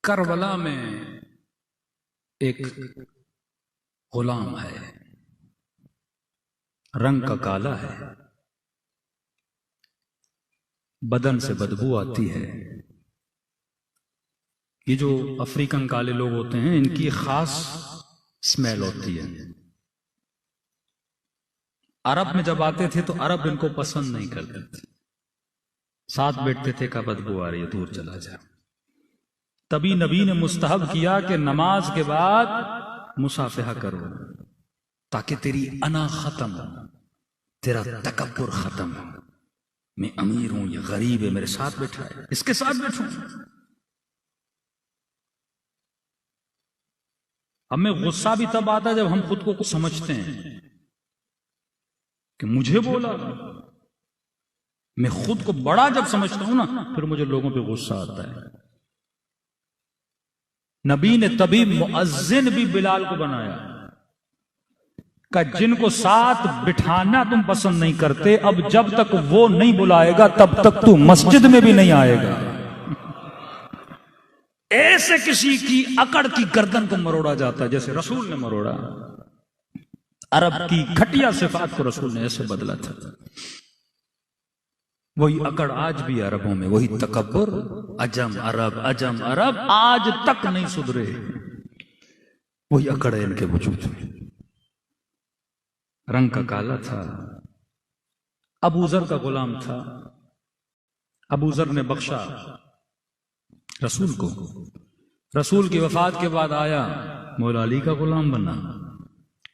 Karbala में एक गुलाम है, रंग का काला है, बदन से बदबू आती है। ये जो अफ्रीकन काले लोग होते हैं इनकी खास स्मेल होती है। अरब में जब आते थे तो अरब इनको पसंद नहीं करते थे, साथ बैठते थे का बदबू आ रही है, दूर चला जा। तभी नबी ने मुस्तहब किया कि नमाज के बाद मुसाफिहा करो ताकि तेरी अना खत्म हो, तेरा तकब्बुर खत्म हो। मैं अमीर हूं, ये गरीब है, मेरे साथ बैठा है, इसके साथ बैठूं। हमें गुस्सा भी तब आता है जब हम खुद को कुछ समझते हैं कि मुझे बोला। मैं खुद को बड़ा जब समझता हूं ना, फिर मुझे लोगों पे गुस्सा आता है। नबी ने तभी मुअज्जिन भी बिलाल को बनाया का जिनको साथ बिठाना तुम पसंद नहीं करते, अब जब तक वो नहीं बुलाएगा तब तक तू मस्जिद में भी नहीं आएगा। ऐसे किसी की अकड़ की गर्दन को मरोड़ा जाता है जैसे रसूल ने मरोड़ा। अरब की घटिया सिफात को रसूल ने ऐसे बदला था। वही अकड़ आज भी अरबों में, वही तकब्बुर, अजम अरब आज तक नहीं सुधरे। वही अकड़ है इनके वजूद में। रंग का काला था, अबू जर का गुलाम था। अबू जर ने बख्शा रसूल को। रसूल की वफात के बाद आया, मौला अली का गुलाम बना।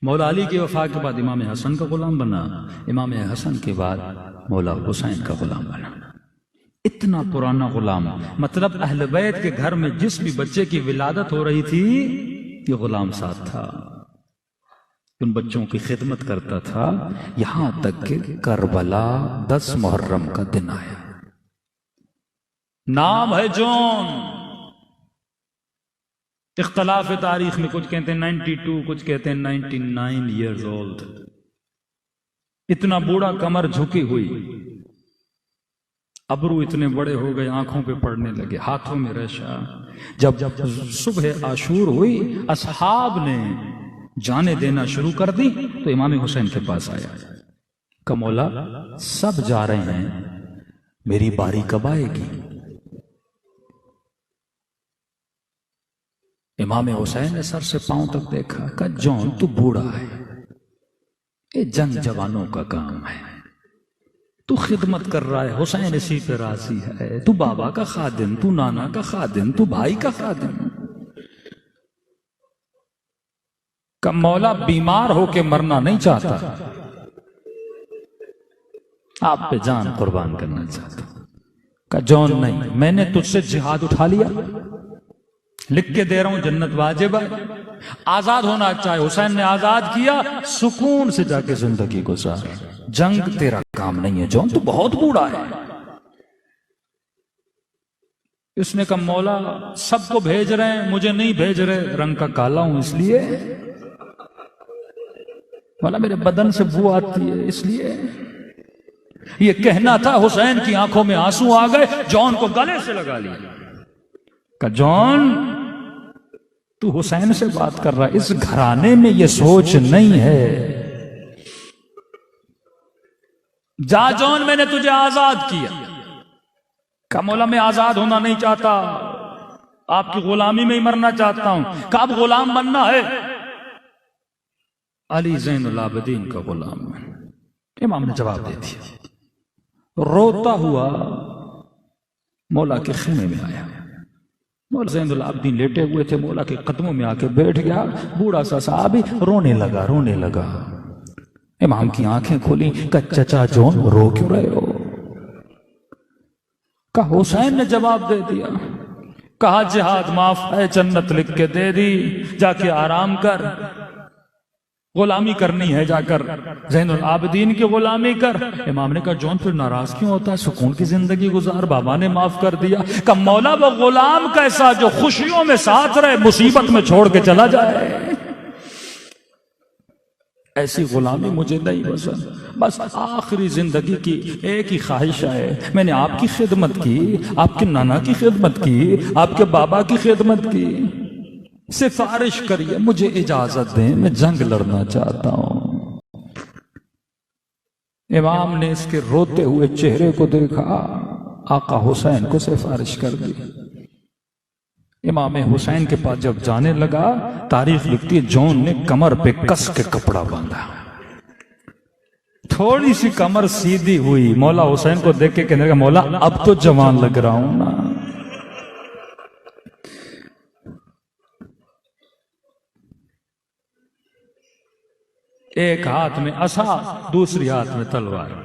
मौला अली की वफात के बाद इमाम हसन का गुलाम बना। इमाम हसन के बाद मौला हुसैन का गुलाम बना। इतना पुराना गुलाम, मतलब अहले बैत के घर में जिस भी बच्चे की विलादत हो रही थी ये गुलाम साथ था, उन बच्चों की खिदमत करता था। यहां तक कि करबला 10 मुहर्रम का दिन आया। नाम है जॉन। इख्तलाफ तारीख में कुछ कहते हैं 92, कुछ कहते हैं 99 ईयर्स ओल्ड। इतना बूढ़ा, कमर झुकी हुई, अबरू इतने बड़े हो गए, आंखों पे पड़ने लगे, हाथों में रेशा। जब सुबह आशूर हुई, असहाब ने जाने देना शुरू कर दी तो इमाम हुसैन के पास आया। कमौला सब जा रहे हैं, मेरी बारी कब आएगी? इमाम हुसैन ने सर से पांव तक देखा, कहा जॉन तू बूढ़ा है, ये जंग जवानों का काम है, तू खिदमत कर रहा है, हुसैन इसी पे राजी है। तू बाबा का खादिम, तू नाना का खादिम, तू भाई का खादिम। का मौला बीमार होके मरना नहीं चाहता, आप पे जान कुर्बान करना चाहता। का जॉन नहीं, मैंने तुझसे जिहाद उठा लिया, लिख के दे रहा हूं, जन्नत वाजिब है, आजाद होना अच्छा है। हुसैन ने आजाद किया, सुकून से जाके जिंदगी गुजार। जंग तेरा काम नहीं है जॉन, तू बहुत बूढ़ा है। उसने कहा मौला सबको भेज रहे हैं, मुझे नहीं भेज रहे, रंग का काला हूं इसलिए। मौला मेरे बदन से बू आती है इसलिए। ये कहना था, हुसैन की आंखों में आंसू आ गए, जॉन को गले से लगा लिया। का जॉन तू हुसैन से बात कर रहा है, इस घराने में ये सोच नहीं है। जा जॉन, मैंने तुझे आजाद किया। का मौला मैं आजाद होना नहीं चाहता, आपकी गुलामी में ही मरना चाहता हूं। कब गुलाम बनना है? अली ज़ैनुल आबिदीन का गुलाम। इमाम ने जवाब दे दिया। रोता हुआ मौला के खेमे में आया। मौला ज़ैनुल आबिदीन लेटे हुए थे, मौला के कदमों में आके बैठ गया। बूढ़ा सा साहबी रोने लगा। इमाम की आंखें खोली, का चचा जॉन रो क्यों रहे हो? का हुसैन ने जवाब दे दिया। कहा जिहाद माफ है, जन्नत लिख के दे दी, जाके आराम कर, गुलामी करनी है, जाकर ज़ैनुल आबिदीन की गुलामी कर। इमाम ने कहा जॉन फिर नाराज क्यों होता है, सुकून की जिंदगी गुजार, बाबा ने माफ कर दिया। का मौला वो गुलाम कैसा जो खुशियों में साथ रहे, मुसीबत में छोड़ के चला जाए। ऐसी गुलामी मुझे नहीं पसंद। बस आखिरी जिंदगी की एक ही ख्वाहिश है, मैंने आपकी खिदमत की, आपके नाना की खिदमत की, आपके बाबा की खिदमत की, सिफारिश करिए, मुझे इजाजत दें, मैं जंग लड़ना चाहता हूं। इमाम ने इसके रोते हुए चेहरे को देखा, आका हुसैन को सिफारिश कर दी। इमाम हुसैन के पास जब जाने लगा, तारीख लिखती है जॉन ने कमर पे कस के कपड़ा बांधा, थोड़ी सी कमर सीधी हुई। मौला हुसैन को देख के कहने लगा, मौला अब तो जवान लग रहा हूं ना। एक हाथ में असा, दूसरी हाथ में तलवार।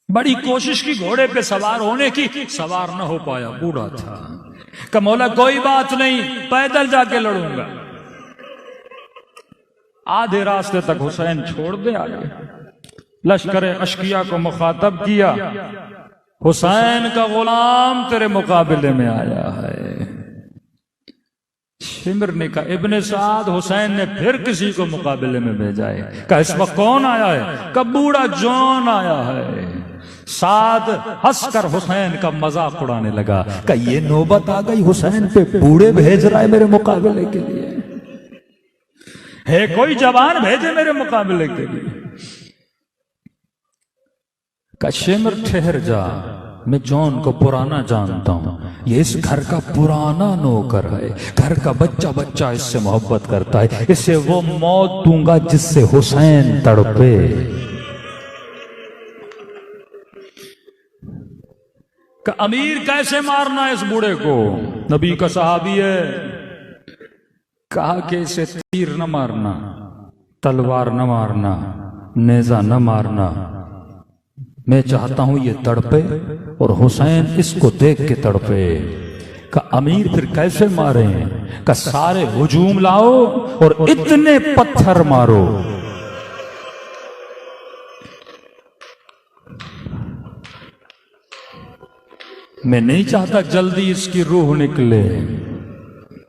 बड़ी कोशिश की घोड़े पे सवार होने की, सवार न हो पाया, बूढ़ा था। का मौला कोई बात नहीं, पैदल जाके लड़ूंगा। आधे रास्ते तक हुसैन छोड़ दे आगे। लश्कर अश्किया को मुखातब किया, हुसैन का गुलाम तेरे मुकाबले में आया है। शिमर ने कहा, इब्ने साद, हुसैन ने फिर किसी को मुकाबले में भेजा है। कहा इस वक्त कौन आया है? कब बूढ़ा जॉन आया है। साद हंसकर हुसैन का मजाक उड़ाने लगा, कहा ये नौबत आ गई, हुसैन पे बूढ़े भेज रहा है मेरे मुकाबले के लिए। है कोई जवान भेजे मेरे मुकाबले के लिए। कहा शिमर ठहर जा, मैं जॉन को पुराना जानता हूं, ये इस घर का पुराना नौकर है, घर का बच्चा बच्चा इससे मोहब्बत करता है, इसे वो मौत दूंगा जिससे हुसैन तड़पे। का अमीर कैसे मारना इस बूढ़े को? नबी का सहाबी है। कहा कि इसे तीर न मारना, तलवार न मारना, नेजा न मारना, मैं चाहता हूं ये तड़पे और हुसैन इसको देख के तड़पे। का अमीर फिर कैसे मारे? का सारे हुजूम लाओ और इतने पत्थर मारो, मैं नहीं चाहता जल्दी इसकी रूह निकले।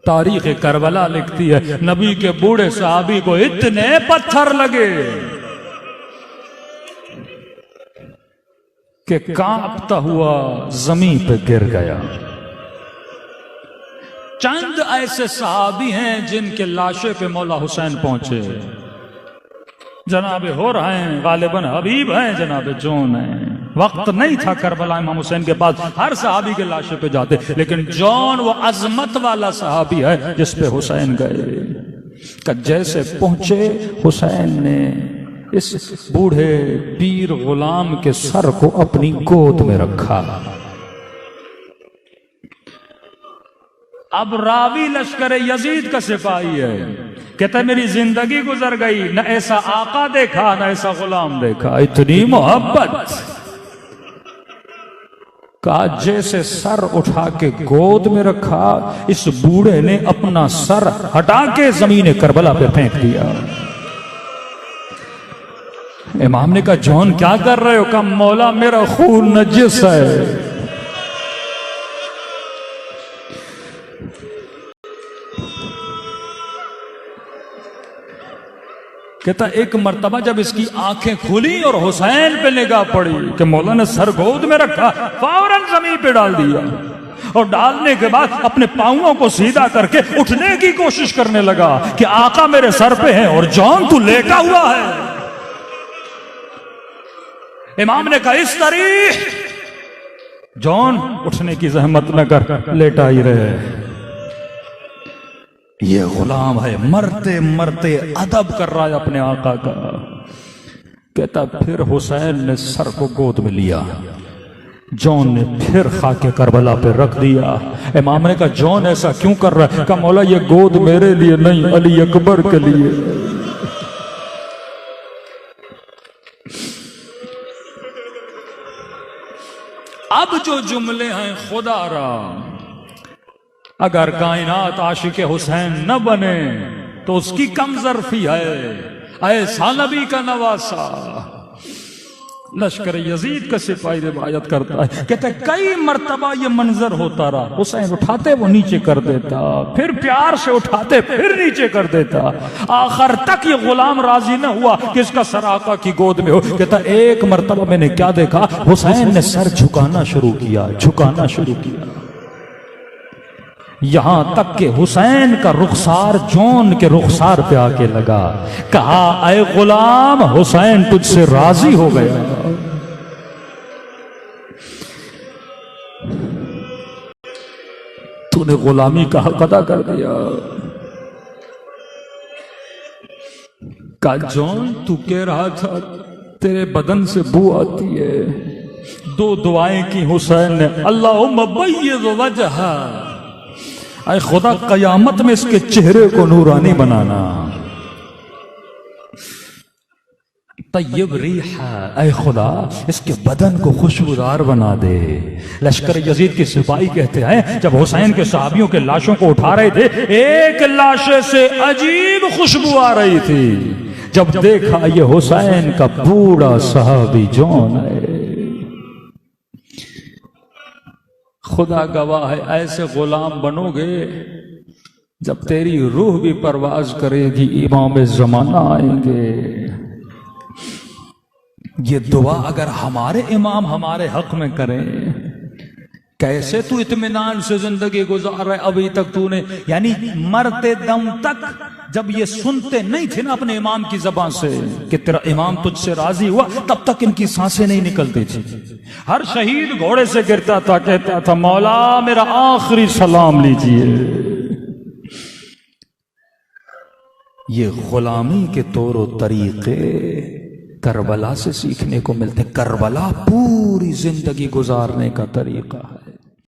तारीख करबला लिखती है, नबी के बूढ़े सहाबी को इतने पत्थर लगे कि कांपता हुआ जमीन पे गिर गया। चंद ऐसे सहाबी हैं जिनके लाशे पे मौला हुसैन पहुंचे। जनाबे हो रहे हैं, गालिबन हबीब हैं, जनाबे जॉन हैं। वक्त नहीं था करबला इमाम हुसैन के पास, हर सहाबी के लाशे पे जाते, लेकिन जॉन वो अजमत वाला सहाबी है जिस पे हुसैन गए। जैसे पहुंचे, हुसैन ने इस बूढ़े पीर गुलाम के सर को अपनी गोद में रखा। अब रावी लश्कर यजीद का सिपाही है, कहता मेरी जिंदगी गुजर गई, न ऐसा आका देखा न ऐसा गुलाम देखा, इतनी मोहब्बत। कहा जैसे सर उठा के गोद में रखा, इस बूढ़े ने अपना सर हटा के जमीन करबला पे फेंक दिया। इमाम ने कहा जॉन क्या कर रहे हो? कहा मौला मेरा खून नजिस है। कहता एक मर्तबा जब इसकी आंखें खुली और हुसैन पे निगाह पड़ी कि मौला ने सर गोद में रखा, फौरन जमीन पे डाल दिया और डालने के बाद अपने पांवों को सीधा करके उठने की कोशिश करने लगा कि आका मेरे सर पे है और जॉन तू लेटा हुआ है। इमाम ने कहा इस तरीह जॉन उठने की जहमत न कर, लेटा ही रहे, ये गुलाम है, मरते मरते अदब कर रहा है अपने आका का। कहता फिर हुसैन ने सर को गोद में लिया, जॉन ने फिर खाके करबला पे रख दिया। इमाम ने कहा जॉन ऐसा क्यों कर रहा है? कहा मौला ये गोद मेरे लिए नहीं, अली अकबर के लिए। अब जो जुमले हैं खुदा रा, अगर कायनात आशिक हुसैन न बने तो उसकी कम ज़र्फी है। ऐसा नबी का नवासा, लश्कर यजीद का सिपाही रिवायत करता है, कहते कई मर्तबा ये मंजर होता रहा, हुसैन उठाते वो नीचे कर देता, फिर प्यार से उठाते फिर नीचे कर देता, आखिर तक ये गुलाम राजी न हुआ कि इसका सर आका की गोद में हो। कहता एक मर्तबा मैंने क्या देखा, हुसैन ने सर झुकाना शुरू किया, झुकाना शुरू किया, यहां तक कि हुसैन का रुखसार जौन के रुखसार पे आके लगा। कहा ऐ गुलाम, हुसैन तुझसे राजी हो गया। तूने गुलामी का हक अदा कर दिया। का जौन तू कह रहा था तेरे बदन से बू आती है, दो दुआएं की हुसैन ने, अल्लाहुम्मा बय्यज़ वजहा, ऐ खुदा कयामत में इसके चेहरे को नूरानी बनाना, तय्यब रिहा, ऐ खुदा इसके बदन को खुशबूदार बना दे। लश्कर यजीद के सिपाही कहते हैं जब हुसैन के सहाबियों के लाशों को उठा रहे थे, एक लाशे से अजीब खुशबू आ रही थी। जब देखा ये हुसैन का बूढ़ा सहाबी जौन है, खुदा गवाह है ऐसे गुलाम बनोगे जब तेरी रूह भी परवाज करेगी, इमाम जमाना आएंगे। ये दुआ अगर हमारे इमाम हमारे हक में करें, कैसे तू इत्मीनान से जिंदगी गुजार रहा है अभी तक तूने, यानी मरते दम तक जब ये सुनते नहीं थे ना अपने इमाम की जबान से कि तेरा इमाम तुझसे राजी हुआ, तब तक इनकी सांसें नहीं निकलती थी। हर शहीद घोड़े से गिरता था, कहता था मौला मेरा आखिरी सलाम लीजिए। ये गुलामी के तौर तरीके करबला से सीखने को मिलते। करबला पूरी जिंदगी गुजारने का तरीका है।